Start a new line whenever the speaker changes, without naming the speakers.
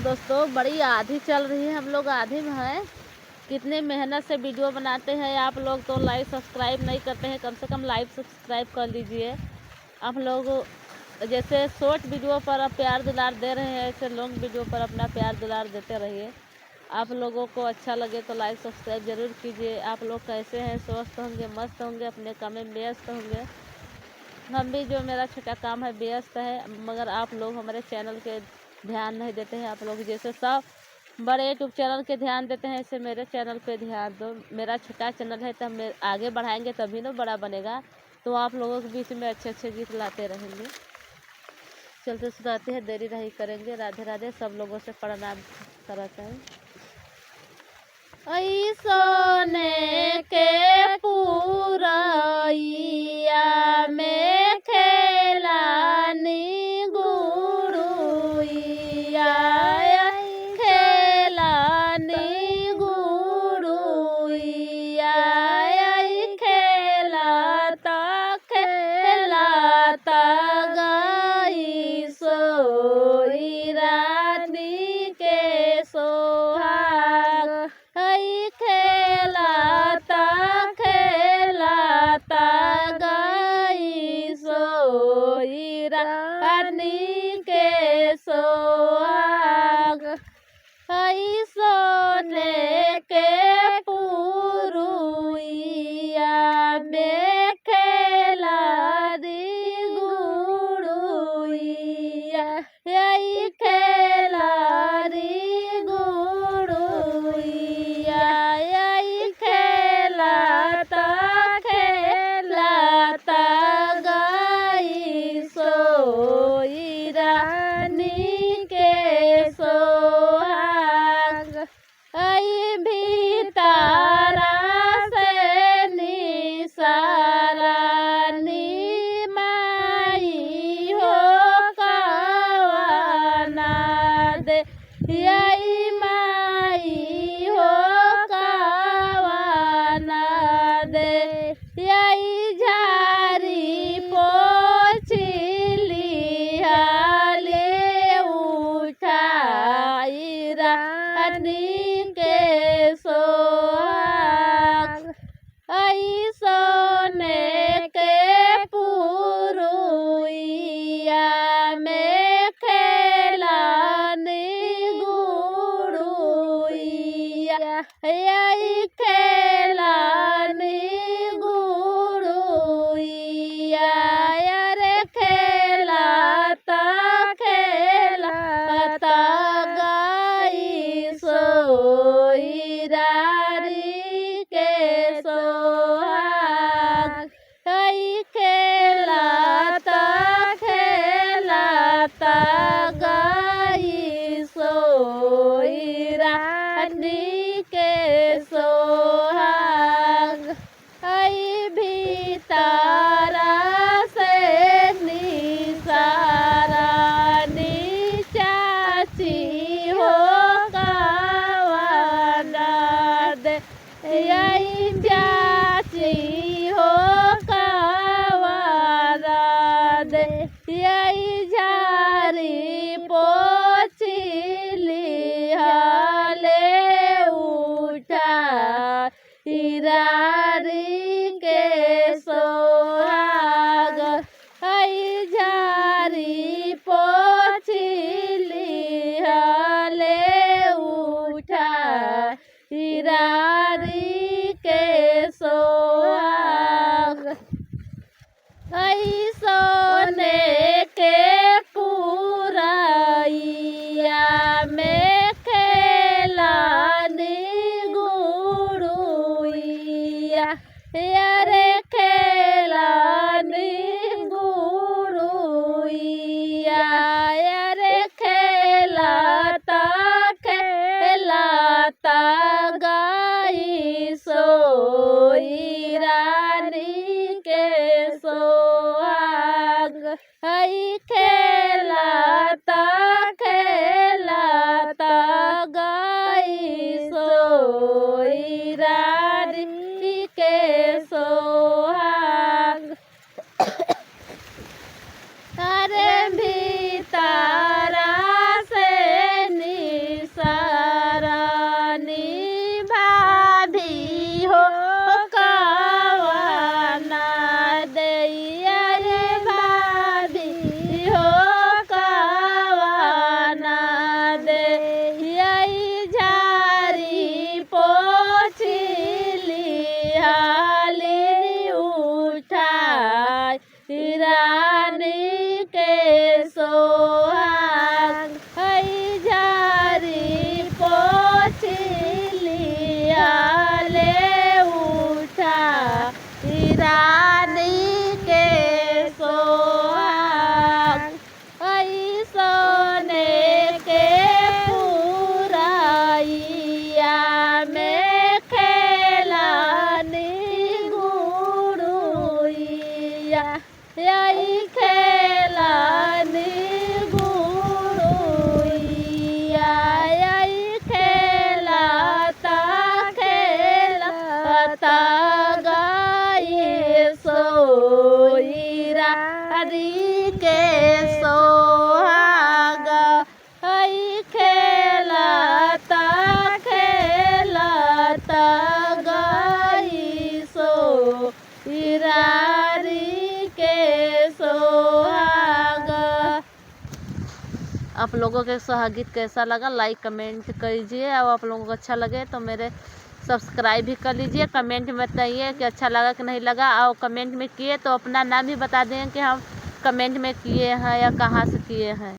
दोस्तों, बड़ी आधी चल रही है, हम लोग आधी में हैं। कितने मेहनत से वीडियो बनाते हैं आप लोग, तो लाइक सब्सक्राइब नहीं करते हैं। कम से कम लाइक सब्सक्राइब कर लीजिए। आप लोग जैसे शॉर्ट वीडियो पर आप प्यार दुलार दे रहे हैं, ऐसे लॉन्ग वीडियो पर अपना प्यार दुलार देते रहिए। आप लोगों को अच्छा लगे तो लाइक सब्सक्राइब ज़रूर कीजिए। आप लोग कैसे हैं? स्वस्थ होंगे, मस्त होंगे, अपने काम में व्यस्त होंगे। हम भी जो मेरा छोटा काम है व्यस्त है, मगर आप लोग हमारे चैनल के ध्यान नहीं देते हैं। आप लोग जैसे सब बड़े यूट्यूब चैनल के ध्यान देते हैं, ऐसे मेरे चैनल पे ध्यान दो। मेरा छोटा चैनल है तो हम आगे बढ़ाएंगे तभी ना बड़ा बनेगा। तो आप लोगों के बीच में अच्छे अच्छे गीत लाते रहेंगे। चलते सुनाते हैं, देरी नहीं करेंगे। राधे राधे। सब लोगों से प्रणाम कराता है। सोने के पूरैया में खेलानी गुड़ुइया, खेलानी गुड़ुइया, खेलाता खेलाता गई सोई रानी के सोहाग। खेलाता खेलाता गई सोई रानी के सोहाग। सोने के पूरुइया में खेलानी गुड़ुइया, खेलानी गुड़ुइया, खेलाता खेलाता गई सोई रानी के सोहाग। भीतारा से निसारानी माई हो कवाना दे, यही माई हो कवाना दे, यही झारी पोछली हाले उठाई रानी के सोहाग। सोने के पूरुइया में खेलानी गुड़ुइया, खेलानी गुड़ुइया, रे खेलाता खेलाता गई सोई रानी के सोहाग। खेलाता खेलाता गई सोई रानी के सोहाग। भीतारा से निसारानी चाची हो कवाना दे, यही चाची हो कवाना दे, यही झारी पोछली हाले उठा रानी के सोहाग। झारी पोछली हाले उठा रानी के सोहाग। सोने के पूरैया में खेलानी गुड़ुइया, रे खेलानी गुड़ुइया, रे खेलाता खेलाता गई सोई रानी के सोहाग। खेलाता खेलाता गई सोई रानी के सो हरी के सोहाग हई खेलता खेलता गई सो इरारी के सोहाग। आप लोगों के सोहागीत कैसा लगा लाइक कमेंट कीजिए, और आप लोगों को अच्छा लगे तो मेरे सब्सक्राइब भी कर लीजिए। कमेंट में बताइए कि अच्छा लगा कि नहीं लगा, और कमेंट में किए तो अपना नाम भी बता दें कि हम कमेंट में किए हैं या कहाँ से किए हैं।